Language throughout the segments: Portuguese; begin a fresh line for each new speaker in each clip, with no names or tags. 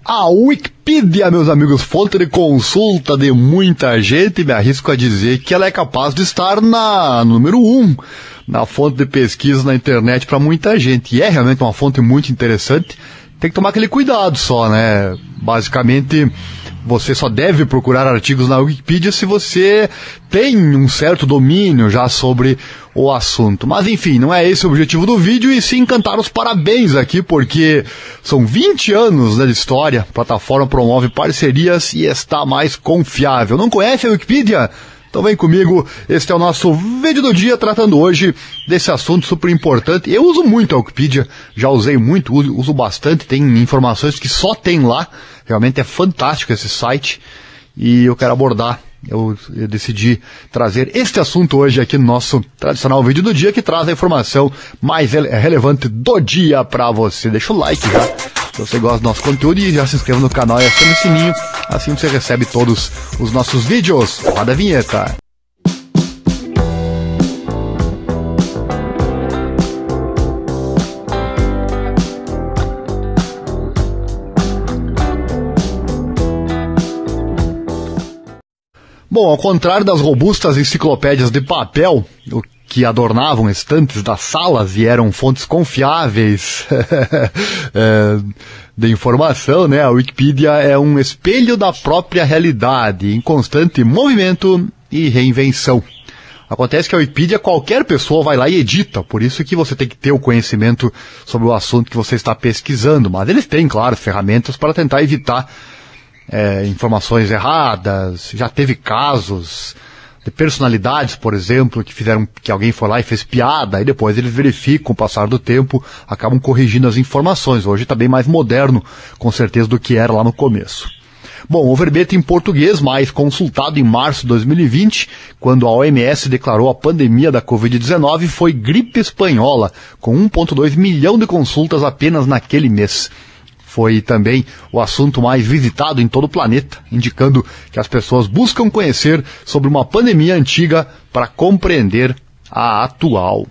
A Wikipedia, meus amigos, fonte de consulta de muita gente, me arrisco a dizer que ela é capaz de estar na número 1, na fonte de pesquisa na internet para muita gente. E é realmente uma fonte muito interessante. Tem que tomar aquele cuidado só, né? Basicamente, você só deve procurar artigos na Wikipedia se você tem um certo domínio já sobre o assunto. Mas enfim, não é esse o objetivo do vídeo, e sim cantar os parabéns aqui, porque são 20 anos, né, de história, a plataforma promove parcerias e está mais confiável. Não conhece a Wikipedia? Então vem comigo, este é o nosso vídeo do dia, tratando hoje desse assunto super importante. Eu uso muito a Wikipedia, já usei muito, uso bastante, tem informações que só tem lá. Realmente é fantástico esse site e eu quero abordar, eu decidi trazer este assunto hoje aqui no nosso tradicional vídeo do dia, que traz a informação mais relevante do dia para você. Deixa o like já, se você gosta do nosso conteúdo, e já se inscreva no canal e acione o sininho, assim você recebe todos os nossos vídeos. Roda a vinheta. Bom, ao contrário das robustas enciclopédias de papel, que adornavam estantes das salas e eram fontes confiáveis de informação, né? A Wikipedia é um espelho da própria realidade, em constante movimento e reinvenção. Acontece que a Wikipedia, qualquer pessoa vai lá e edita, por isso que você tem que ter o conhecimento sobre o assunto que você está pesquisando, mas eles têm, claro, ferramentas para tentar evitar informações erradas. Já teve casos de personalidades, por exemplo, que fizeram, que alguém foi lá e fez piada, e depois eles verificam, com o passar do tempo, acabam corrigindo as informações. Hoje está bem mais moderno, com certeza, do que era lá no começo. Bom, o verbete em português mais consultado em março de 2020, quando a OMS declarou a pandemia da Covid-19, foi gripe espanhola, com 1,2 milhão de consultas apenas naquele mês. Foi também o assunto mais visitado em todo o planeta, indicando que as pessoas buscam conhecer sobre uma pandemia antiga para compreender a atual.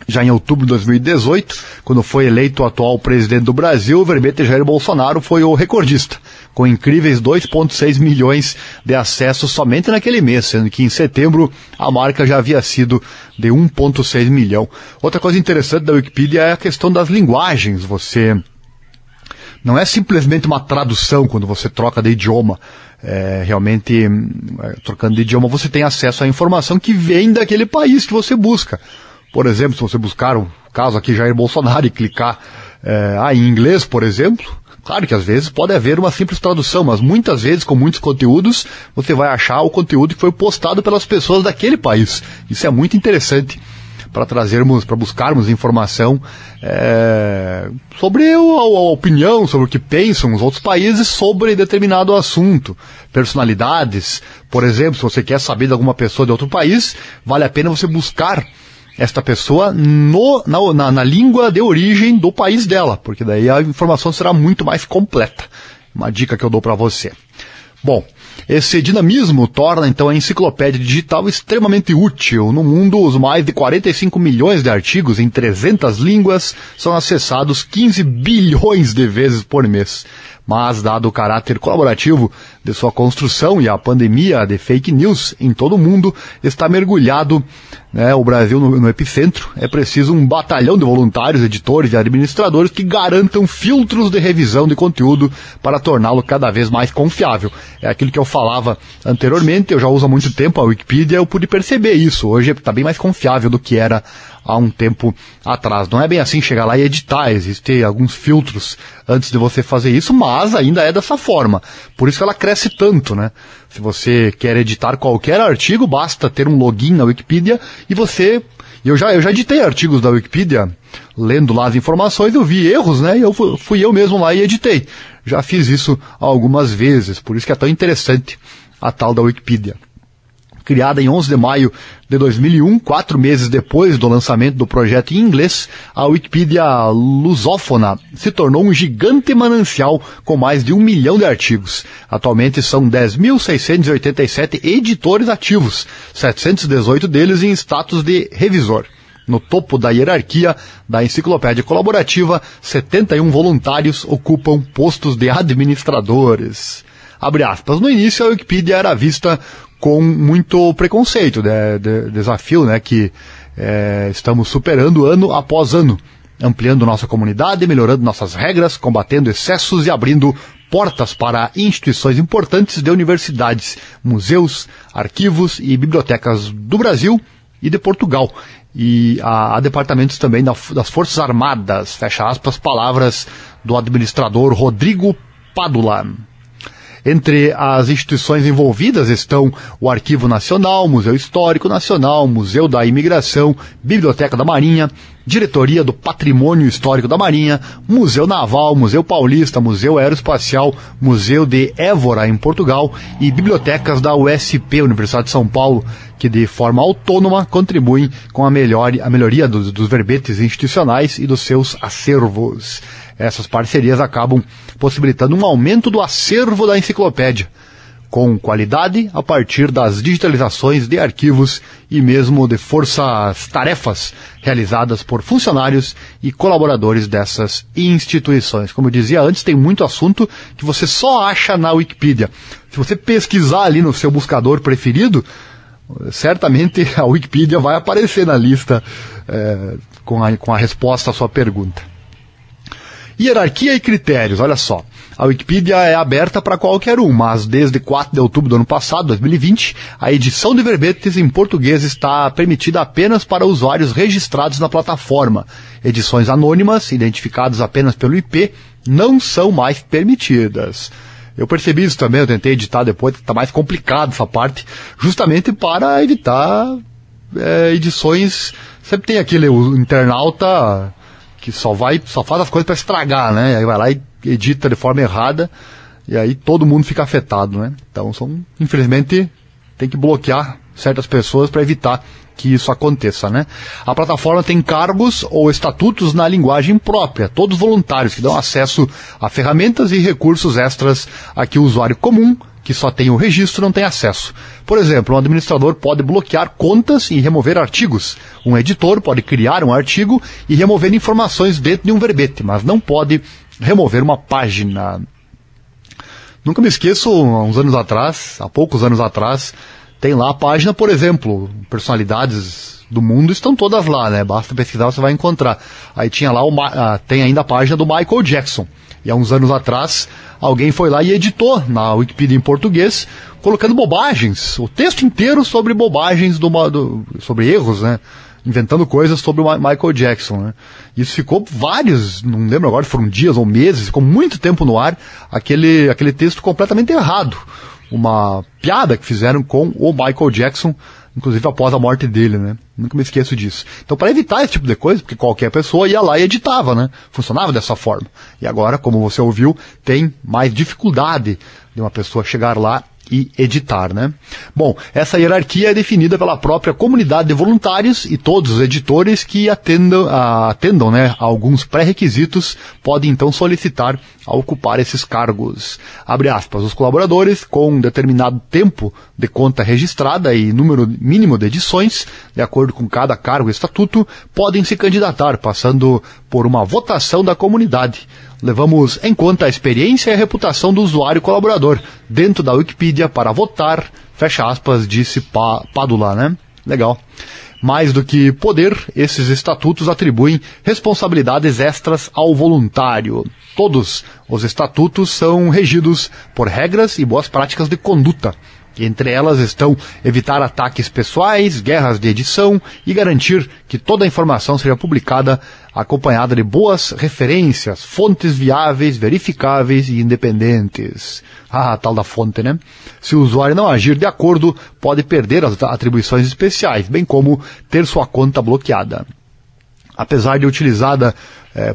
Já em outubro de 2018, quando foi eleito o atual presidente do Brasil, o verbete Jair Bolsonaro foi o recordista, com incríveis 2,6 milhões de acessos somente naquele mês, sendo que em setembro a marca já havia sido de 1,6 milhão. Outra coisa interessante da Wikipedia é a questão das linguagens. Não é simplesmente uma tradução quando você troca de idioma. Realmente, trocando de idioma, você tem acesso à informação que vem daquele país que você busca. Por exemplo, se você buscar o caso aqui Jair Bolsonaro e clicar em inglês, por exemplo, claro que às vezes pode haver uma simples tradução, mas muitas vezes, com muitos conteúdos, você vai achar o conteúdo que foi postado pelas pessoas daquele país. Isso é muito interessante para buscarmos informação sobre a opinião, sobre o que pensam os outros países sobre determinado assunto. Personalidades, por exemplo, se você quer saber de alguma pessoa de outro país, vale a pena você buscar esta pessoa na língua de origem do país dela, porque daí a informação será muito mais completa. Uma dica que eu dou para você. Bom, esse dinamismo torna então a enciclopédia digital extremamente útil. No mundo, os mais de 45 milhões de artigos em 300 línguas são acessados 15 bilhões de vezes por mês. Mas, dado o caráter colaborativo de sua construção e a pandemia de fake news em todo o mundo, está mergulhado, o Brasil no epicentro. É preciso um batalhão de voluntários, editores e administradores que garantam filtros de revisão de conteúdo para torná-lo cada vez mais confiável. É aquilo que eu falava anteriormente, eu já uso há muito tempo a Wikipedia, eu pude perceber isso. Hoje está bem mais confiável do que era há um tempo atrás. Não é bem assim chegar lá e editar, existem alguns filtros antes de você fazer isso, mas ainda é dessa forma. Por isso que ela cresce tanto, né? Se você quer editar qualquer artigo, basta ter um login na Wikipedia e você... Eu já editei artigos da Wikipedia, lendo lá as informações, eu vi erros, né? E fui eu mesmo lá e editei. Já fiz isso algumas vezes, por isso que é tão interessante a tal da Wikipedia. Criada em 11 de maio de 2001, 4 meses depois do lançamento do projeto em inglês, a Wikipedia lusófona se tornou um gigante manancial com mais de 1 milhão de artigos. Atualmente são 10.687 editores ativos, 718 deles em status de revisor. No topo da hierarquia da enciclopédia colaborativa, 71 voluntários ocupam postos de administradores. Abre aspas. No início, a Wikipedia era vista com muito preconceito, desafio, né, que estamos superando ano após ano, ampliando nossa comunidade, melhorando nossas regras, combatendo excessos e abrindo portas para instituições importantes de universidades, museus, arquivos e bibliotecas do Brasil e de Portugal. E há departamentos também das Forças Armadas, fecha aspas, palavras do administrador Rodrigo Padula. Entre as instituições envolvidas estão o Arquivo Nacional, Museu Histórico Nacional, Museu da Imigração, Biblioteca da Marinha, Diretoria do Patrimônio Histórico da Marinha, Museu Naval, Museu Paulista, Museu Aeroespacial, Museu de Évora, em Portugal, e bibliotecas da USP, Universidade de São Paulo, que de forma autônoma contribuem com a melhoria dos verbetes institucionais e dos seus acervos. Essas parcerias acabam possibilitando um aumento do acervo da enciclopédia, com qualidade a partir das digitalizações de arquivos e mesmo de forças-tarefas realizadas por funcionários e colaboradores dessas instituições. Como eu dizia antes, tem muito assunto que você só acha na Wikipedia. Se você pesquisar ali no seu buscador preferido, certamente a Wikipedia vai aparecer na lista com a resposta à sua pergunta. Hierarquia e critérios, olha só. A Wikipedia é aberta para qualquer um, mas desde 4 de outubro do ano passado, 2020, a edição de verbetes em português está permitida apenas para usuários registrados na plataforma. Edições anônimas, identificadas apenas pelo IP, não são mais permitidas. Eu percebi isso também, eu tentei editar depois, que está mais complicado essa parte, justamente para evitar edições. Sempre tem aquele internauta que só faz as coisas para estragar, né? Aí vai lá e edita de forma errada, e aí todo mundo fica afetado, né? Então, infelizmente, tem que bloquear certas pessoas para evitar que isso aconteça, né? A plataforma tem cargos ou estatutos na linguagem própria, todos voluntários, que dão acesso a ferramentas e recursos extras a que o usuário comum, que só tem o registro, não tem acesso. Por exemplo, um administrador pode bloquear contas e remover artigos. Um editor pode criar um artigo e remover informações dentro de um verbete, mas não pode remover uma página. Nunca me esqueço, há poucos anos atrás, tem lá a página, por exemplo, personalidades do mundo estão todas lá, né? Basta pesquisar, você vai encontrar. Aí tinha lá, tem ainda a página do Michael Jackson. E há uns anos atrás, alguém foi lá e editou na Wikipedia em português, colocando bobagens, o texto inteiro sobre bobagens, sobre erros, né? Inventando coisas sobre o Michael Jackson, né? Isso ficou não lembro agora, foram dias ou meses, ficou muito tempo no ar, aquele texto completamente errado. Uma piada que fizeram com o Michael Jackson, inclusive após a morte dele, né? Nunca me esqueço disso. Então, para evitar esse tipo de coisa, porque qualquer pessoa ia lá e editava, né? Funcionava dessa forma. E agora, como você ouviu, tem mais dificuldade de uma pessoa chegar lá e editar, né? Bom, essa hierarquia é definida pela própria comunidade de voluntários e todos os editores que atendam, né, a alguns pré-requisitos podem então solicitar a ocupar esses cargos. Abre aspas, os colaboradores com um determinado tempo de conta registrada e número mínimo de edições, de acordo com cada cargo e estatuto, podem se candidatar, passando por uma votação da comunidade. Levamos em conta a experiência e a reputação do usuário colaborador dentro da Wikipedia para votar, fecha aspas, disse Padula, né? Legal. Mais do que poder, esses estatutos atribuem responsabilidades extras ao voluntário. Todos os estatutos são regidos por regras e boas práticas de conduta. Entre elas estão evitar ataques pessoais, guerras de edição e garantir que toda a informação seja publicada acompanhada de boas referências, fontes viáveis, verificáveis e independentes. Ah, tal da fonte, né? Se o usuário não agir de acordo, pode perder as atribuições especiais, bem como ter sua conta bloqueada. Apesar de utilizada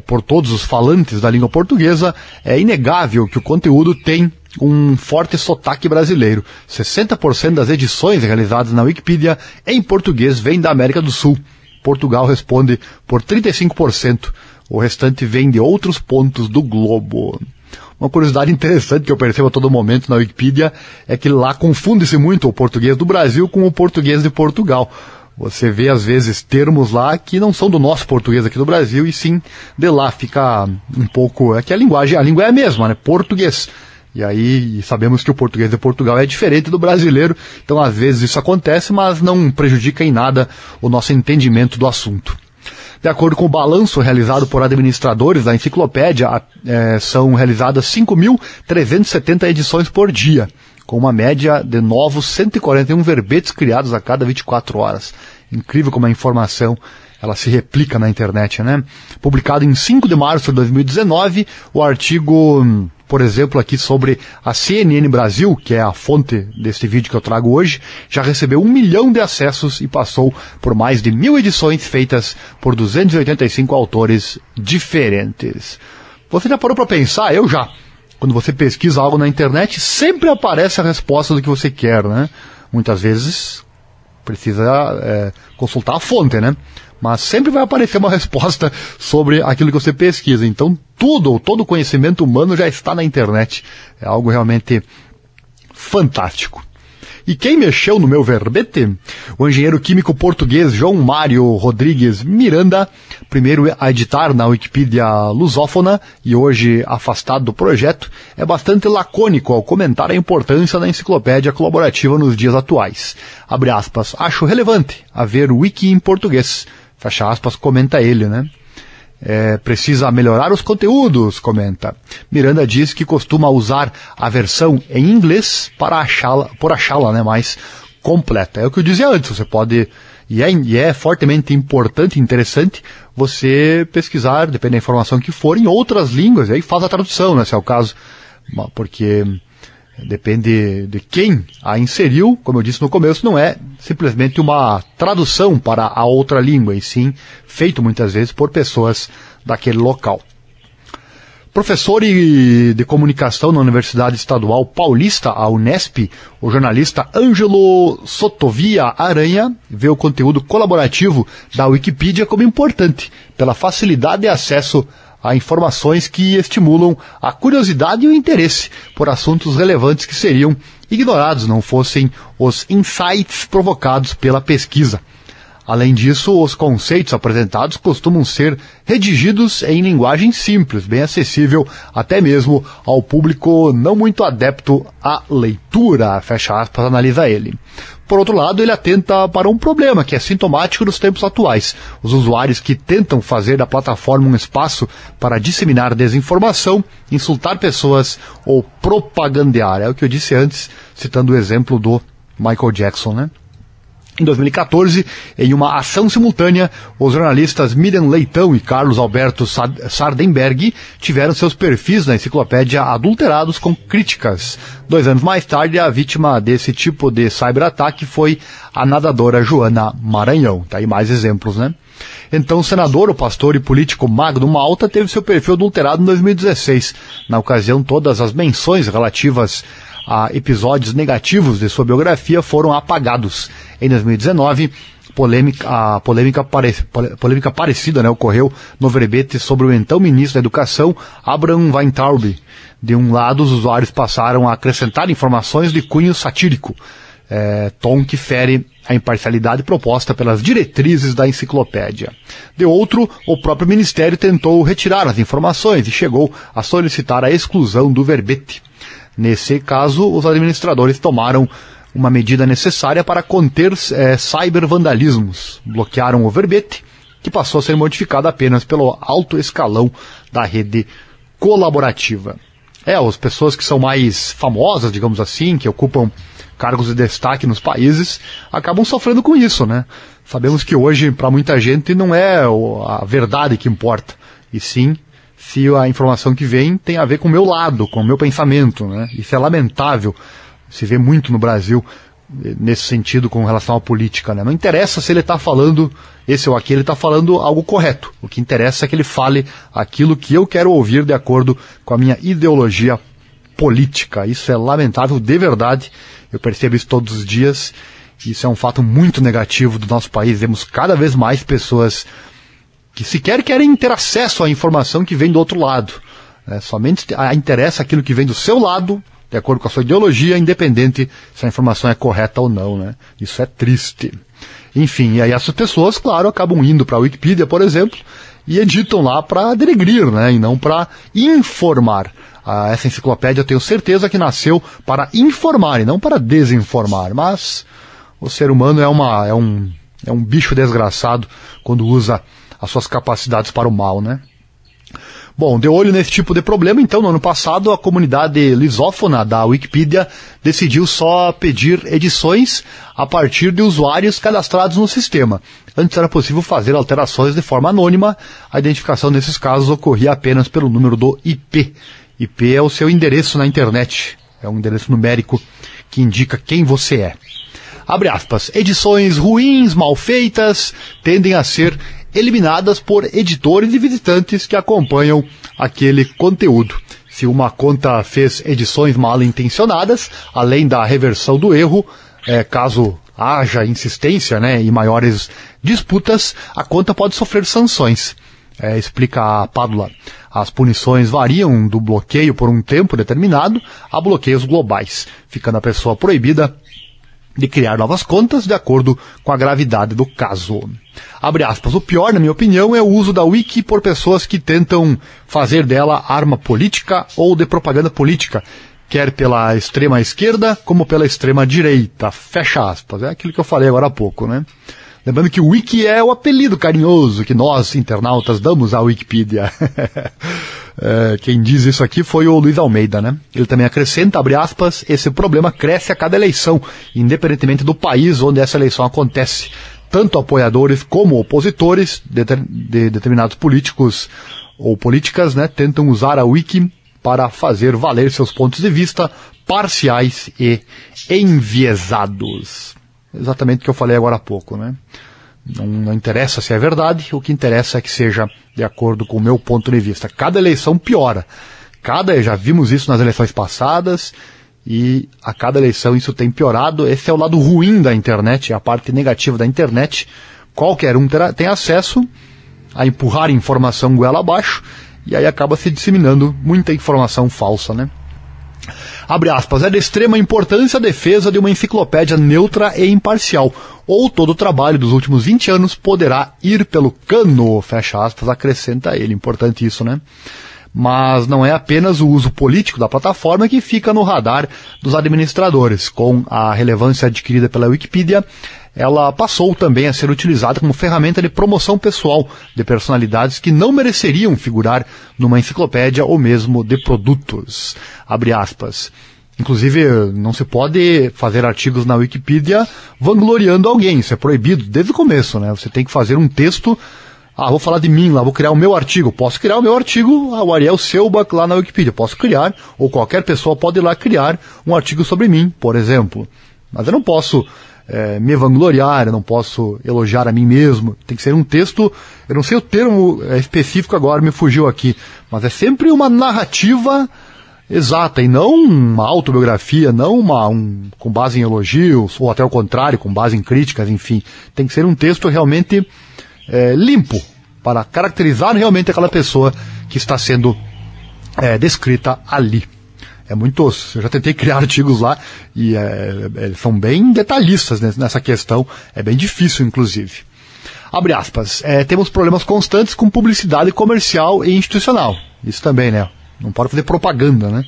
por todos os falantes da língua portuguesa, é inegável que o conteúdo tem um forte sotaque brasileiro. 60% das edições realizadas na Wikipedia em português vêm da América do Sul. Portugal responde por 35%. O restante vem de outros pontos do globo. Uma curiosidade interessante que eu percebo a todo momento na Wikipedia é que lá confunde-se muito o português do Brasil com o português de Portugal. Você vê, às vezes, termos lá que não são do nosso português aqui do Brasil, e sim de lá. Fica um pouco... É que a língua é a mesma, né? Português. E aí sabemos que o português de Portugal é diferente do brasileiro, então às vezes isso acontece, mas não prejudica em nada o nosso entendimento do assunto. De acordo com o balanço realizado por administradores da enciclopédia, são realizadas 5.370 edições por dia, com uma média de novos 141 verbetes criados a cada 24 horas. Incrível como a informação ela se replica na internet, né? Publicado em 5 de março de 2019, o artigo, por exemplo, aqui sobre a CNN Brasil, que é a fonte deste vídeo que eu trago hoje, já recebeu 1 milhão de acessos e passou por mais de 1.000 edições feitas por 285 autores diferentes. Você já parou para pensar? Eu já. Quando você pesquisa algo na internet, sempre aparece a resposta do que você quer, né? Muitas vezes precisa consultar a fonte, né? Mas sempre vai aparecer uma resposta sobre aquilo que você pesquisa. Então todo o conhecimento humano já está na internet. É algo realmente fantástico. E quem mexeu no meu verbete? O engenheiro químico português João Mário Rodrigues Miranda, primeiro a editar na Wikipédia lusófona e hoje afastado do projeto, é bastante lacônico ao comentar a importância da enciclopédia colaborativa nos dias atuais. Abre aspas, acho relevante haver wiki em português. Fecha aspas, comenta ele, né? Precisa melhorar os conteúdos, comenta. Miranda diz que costuma usar a versão em inglês para achá-la, né, mais completa. É o que eu dizia antes, você pode, e é fortemente importante e interessante você pesquisar, depende da informação que for, em outras línguas, e aí faz a tradução, né, se é o caso, porque depende de quem a inseriu, como eu disse no começo, não é simplesmente uma tradução para a outra língua, e sim feito muitas vezes por pessoas daquele local. Professor de comunicação na Universidade Estadual Paulista, a Unesp, o jornalista Ângelo Sotovia Aranha vê o conteúdo colaborativo da Wikipédia como importante, pela facilidade de acesso a informações que estimulam a curiosidade e o interesse por assuntos relevantes que seriam ignorados não fossem os insights provocados pela pesquisa. Além disso, os conceitos apresentados costumam ser redigidos em linguagem simples, bem acessível até mesmo ao público não muito adepto à leitura, fecha aspas, analisa ele. Por outro lado, ele atenta para um problema que é sintomático dos tempos atuais. Os usuários que tentam fazer da plataforma um espaço para disseminar desinformação, insultar pessoas ou propagandear. É o que eu disse antes, citando o exemplo do Michael Jackson, né? Em 2014, em uma ação simultânea, os jornalistas Miriam Leitão e Carlos Alberto Sardenberg tiveram seus perfis na enciclopédia adulterados com críticas. 2 anos mais tarde, a vítima desse tipo de cyberataque foi a nadadora Joana Maranhão. Tá aí mais exemplos, né? Então, o senador, o pastor e político Magno Malta teve seu perfil adulterado em 2016. Na ocasião, todas as menções relativas a episódios negativos de sua biografia foram apagados. Em 2019, polêmica parecida, né, ocorreu no verbete sobre o então ministro da Educação, Abraham Weintraub. De um lado, os usuários passaram a acrescentar informações de cunho satírico, tom que fere a imparcialidade proposta pelas diretrizes da enciclopédia. De outro, o próprio Ministério tentou retirar as informações e chegou a solicitar a exclusão do verbete. Nesse caso, os administradores tomaram uma medida necessária para conter cybervandalismos. Bloquearam o verbete, que passou a ser modificado apenas pelo alto escalão da rede colaborativa. As pessoas que são mais famosas, digamos assim, que ocupam cargos de destaque nos países, acabam sofrendo com isso, né? Sabemos que hoje, para muita gente, não é a verdade que importa, e sim se a informação que vem tem a ver com o meu lado, com o meu pensamento, né? Isso é lamentável, se vê muito no Brasil nesse sentido com relação à política, né? Não interessa se ele está falando esse ou aquele, ele está falando algo correto. O que interessa é que ele fale aquilo que eu quero ouvir de acordo com a minha ideologia política. Isso é lamentável de verdade, eu percebo isso todos os dias, isso é um fato muito negativo do nosso país. Vemos cada vez mais pessoas que sequer querem ter acesso à informação que vem do outro lado. Somente interessa aquilo que vem do seu lado, de acordo com a sua ideologia, independente se a informação é correta ou não, né? Isso é triste. Enfim, e aí essas pessoas, claro, acabam indo para a Wikipedia, por exemplo, e editam lá para denegrir, né, e não para informar. Essa enciclopédia eu tenho certeza que nasceu para informar e não para desinformar, mas o ser humano é um bicho desgraçado quando usa as suas capacidades para o mal, né? Bom, de olho nesse tipo de problema, então, no ano passado, a comunidade lusófona da Wikipedia decidiu só pedir edições a partir de usuários cadastrados no sistema. Antes era possível fazer alterações de forma anônima, a identificação nesses casos ocorria apenas pelo número do IP. IP é o seu endereço na internet, é um endereço numérico que indica quem você é. Abre aspas, edições ruins, mal feitas, tendem a ser eliminadas por editores e visitantes que acompanham aquele conteúdo. Se uma conta fez edições mal intencionadas, além da reversão do erro, caso haja insistência, né, e maiores disputas, a conta pode sofrer sanções. Explica a Pádula. As punições variam do bloqueio por um tempo determinado a bloqueios globais, ficando a pessoa proibida de criar novas contas de acordo com a gravidade do caso. Abre aspas, o pior, na minha opinião, é o uso da Wiki por pessoas que tentam fazer dela arma política ou de propaganda política, quer pela extrema esquerda como pela extrema direita. Fecha aspas. É aquilo que eu falei agora há pouco, né? Lembrando que o Wiki é o apelido carinhoso que nós, internautas, damos à Wikipedia. Quem diz isso aqui foi o Luiz Almeida, né? Ele também acrescenta, abre aspas, esse problema cresce a cada eleição, independentemente do país onde essa eleição acontece. Tanto apoiadores como opositores de determinados políticos ou políticas, né, tentam usar a Wiki para fazer valer seus pontos de vista parciais e enviesados. Exatamente o que eu falei agora há pouco, né? Não interessa se é verdade, o que interessa é que seja de acordo com o meu ponto de vista. Cada eleição piora. Já vimos isso nas eleições passadas e a cada eleição isso tem piorado. Esse é o lado ruim da internet, é a parte negativa da internet. Qualquer um tem acesso a empurrar informação goela abaixo e aí acaba se disseminando muita informação falsa, né? Abre aspas, é de extrema importância a defesa de uma enciclopédia neutra e imparcial, ou todo o trabalho dos últimos 20 anos poderá ir pelo cano, fecha aspas, acrescenta ele, importante isso, né? Mas não é apenas o uso político da plataforma que fica no radar dos administradores. Com a relevância adquirida pela Wikipedia, ela passou também a ser utilizada como ferramenta de promoção pessoal de personalidades que não mereceriam figurar numa enciclopédia ou mesmo de produtos. Abre aspas. Inclusive, não se pode fazer artigos na Wikipedia vangloriando alguém, isso é proibido desde o começo, né? Você tem que fazer um texto, vou falar de mim lá, vou criar o meu artigo. Posso criar o meu artigo, o Ariel Selbach lá na Wikipedia. Posso criar, ou qualquer pessoa pode ir lá criar um artigo sobre mim, por exemplo. Mas eu não posso me vangloriar, eu não posso elogiar a mim mesmo. Tem que ser um texto, eu não sei o termo específico agora, me fugiu aqui, mas é sempre uma narrativa exata, e não uma autobiografia, não com base em elogios, ou até o contrário, com base em críticas, enfim. Tem que ser um texto realmente limpo, para caracterizar realmente aquela pessoa que está sendo descrita ali. Eu já tentei criar artigos lá e eles são bem detalhistas nessa questão, é bem difícil inclusive. Abre aspas, temos problemas constantes com publicidade comercial e institucional, isso também, né? Não pode fazer propaganda, né?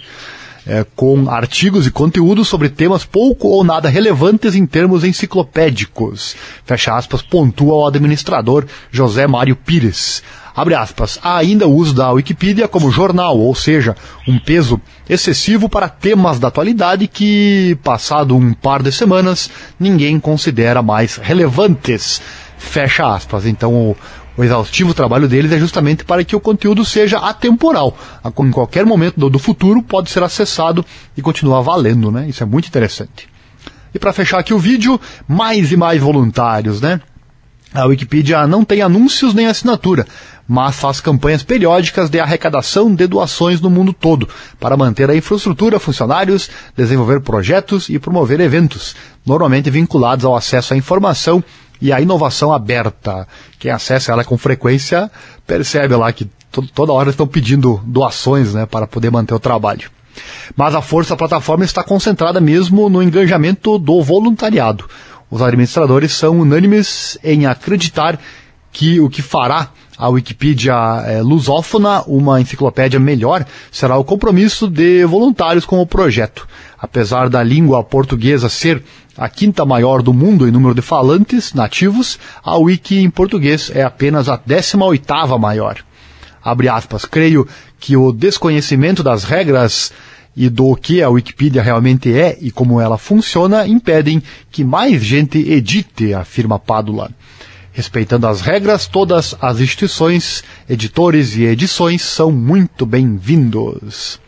Com artigos e conteúdos sobre temas pouco ou nada relevantes em termos enciclopédicos. Fecha aspas, pontua o administrador José Mário Pires. Abre aspas, há ainda o uso da Wikipedia como jornal, ou seja, um peso excessivo para temas da atualidade que, passado um par de semanas, ninguém considera mais relevantes. Fecha aspas. Então, o exaustivo trabalho deles é justamente para que o conteúdo seja atemporal. Em qualquer momento do futuro pode ser acessado e continuar valendo, né? Isso é muito interessante. E para fechar aqui o vídeo, mais e mais voluntários, né? A Wikipedia não tem anúncios nem assinatura, mas faz campanhas periódicas de arrecadação de doações no mundo todo, para manter a infraestrutura, funcionários, desenvolver projetos e promover eventos, normalmente vinculados ao acesso à informação e à inovação aberta. Quem acessa ela com frequência percebe lá que toda hora estão pedindo doações, né, para poder manter o trabalho. Mas a força da plataforma está concentrada mesmo no engajamento do voluntariado. Os administradores são unânimes em acreditar que o que fará a Wikipédia lusófona uma enciclopédia melhor será o compromisso de voluntários com o projeto. Apesar da língua portuguesa ser a quinta maior do mundo em número de falantes nativos, a Wiki em português é apenas a 18ª maior. Abre aspas, creio que o desconhecimento das regras e do que a Wikipédia realmente é e como ela funciona impedem que mais gente edite, afirma Padula. Respeitando as regras, todas as instituições, editores e edições são muito bem-vindos.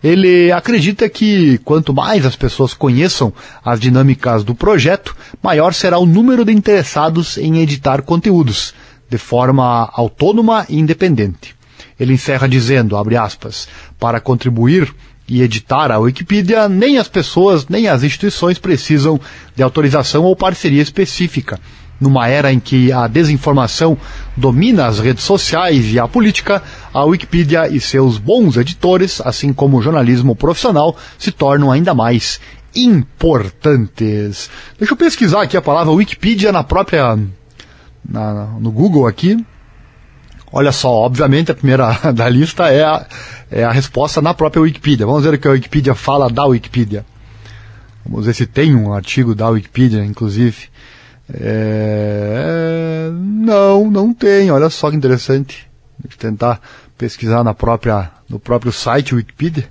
Ele acredita que quanto mais as pessoas conheçam as dinâmicas do projeto, maior será o número de interessados em editar conteúdos, de forma autônoma e independente. Ele encerra dizendo, abre aspas, para contribuir e editar a Wikipédia, nem as pessoas nem as instituições precisam de autorização ou parceria específica. Numa era em que a desinformação domina as redes sociais e a política, a Wikipédia e seus bons editores, assim como o jornalismo profissional, se tornam ainda mais importantes. Deixa eu pesquisar aqui a palavra Wikipédia no Google aqui. Olha só, obviamente a primeira da lista é a resposta na própria Wikipédia. Vamos ver o que a Wikipédia fala da Wikipédia. Vamos ver se tem um artigo da Wikipédia, inclusive. Não tem, olha só que interessante. Deixa eu tentar pesquisar no próprio site Wikipedia.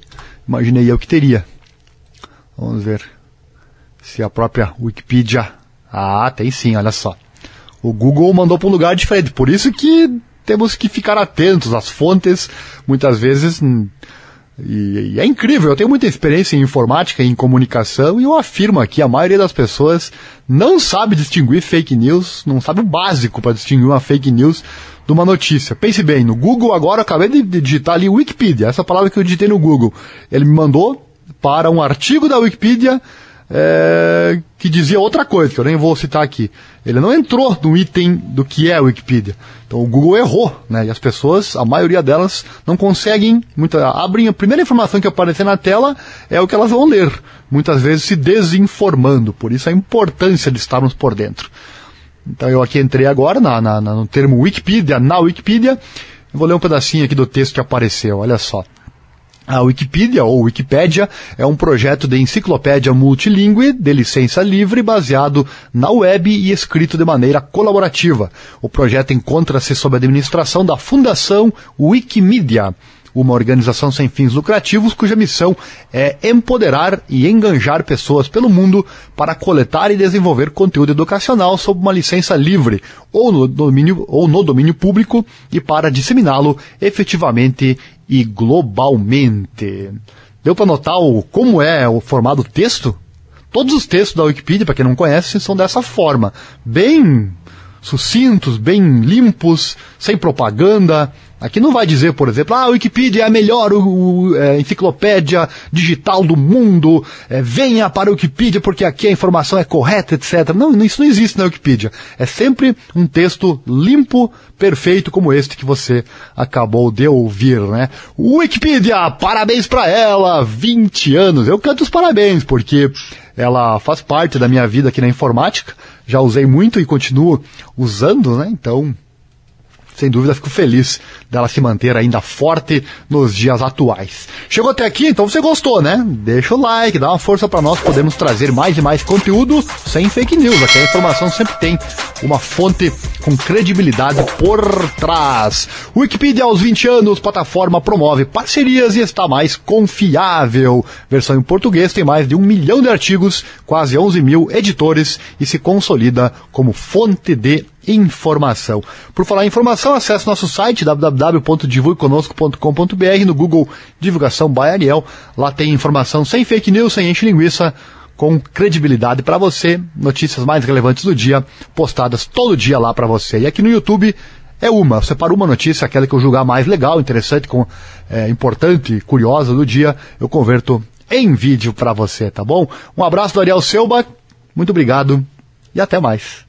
Imaginei eu que teria. Vamos ver se a própria Wikipedia... tem sim, olha só. O Google mandou para um lugar diferente, por isso que temos que ficar atentos às fontes, muitas vezes... E é incrível, eu tenho muita experiência em informática e em comunicação e eu afirmo aqui, a maioria das pessoas não sabe distinguir fake news, não sabe o básico para distinguir uma fake news de uma notícia. Pense bem, no Google agora eu acabei de digitar ali Wikipedia, essa palavra que eu digitei no Google. Ele me mandou para um artigo da Wikipedia que dizia outra coisa, que eu nem vou citar aqui. Ele não entrou no item do que é a Wikipedia. Então o Google errou, né? E as pessoas, a maioria delas, não conseguem, abrem a primeira informação que aparecer na tela é o que elas vão ler. Muitas vezes se desinformando. Por isso a importância de estarmos por dentro. Então eu aqui entrei agora no termo Wikipedia, na Wikipedia. Eu vou ler um pedacinho aqui do texto que apareceu, olha só. A Wikipédia, ou Wikipédia, é um projeto de enciclopédia multilingüe de licença livre baseado na web e escrito de maneira colaborativa. O projeto encontra-se sob a administração da Fundação Wikimedia, uma organização sem fins lucrativos cuja missão é empoderar e enganjar pessoas pelo mundo para coletar e desenvolver conteúdo educacional sob uma licença livre ou no domínio público e para disseminá-lo efetivamente e globalmente. Deu para notar como é o formato do texto? Todos os textos da Wikipedia, para quem não conhece, são dessa forma. Bem sucintos, bem limpos, sem propaganda. Aqui não vai dizer, por exemplo, a Wikipedia é a melhor enciclopédia digital do mundo, venha para a Wikipedia porque aqui a informação é correta, etc. Não, isso não existe na Wikipedia. É sempre um texto limpo, perfeito, como este que você acabou de ouvir, né? Wikipedia, parabéns para ela, 20 anos. Eu canto os parabéns, porque ela faz parte da minha vida aqui na informática. Já usei muito e continuo usando, né? Então, sem dúvida, fico feliz dela se manter ainda forte nos dias atuais. Chegou até aqui, então você gostou, né? Deixa o like, dá uma força para nós podermos trazer mais e mais conteúdo sem fake news. Aqui a informação sempre tem uma fonte com credibilidade por trás. Wikipedia aos 20 anos, plataforma promove parcerias e está mais confiável. Versão em português tem mais de 1 milhão de artigos, quase 11 mil editores e se consolida como fonte de informação. Por falar em informação, acesse nosso site www.divulgueconosco.com.br, no Google Divulgação by Ariel. Lá tem informação sem fake news, sem enche linguiça, com credibilidade para você, notícias mais relevantes do dia, postadas todo dia lá para você. E aqui no YouTube eu separo uma notícia, aquela que eu julgar mais legal, interessante, importante, curiosa do dia, eu converto em vídeo para você, tá bom? Um abraço do Ariel Selbach, muito obrigado e até mais.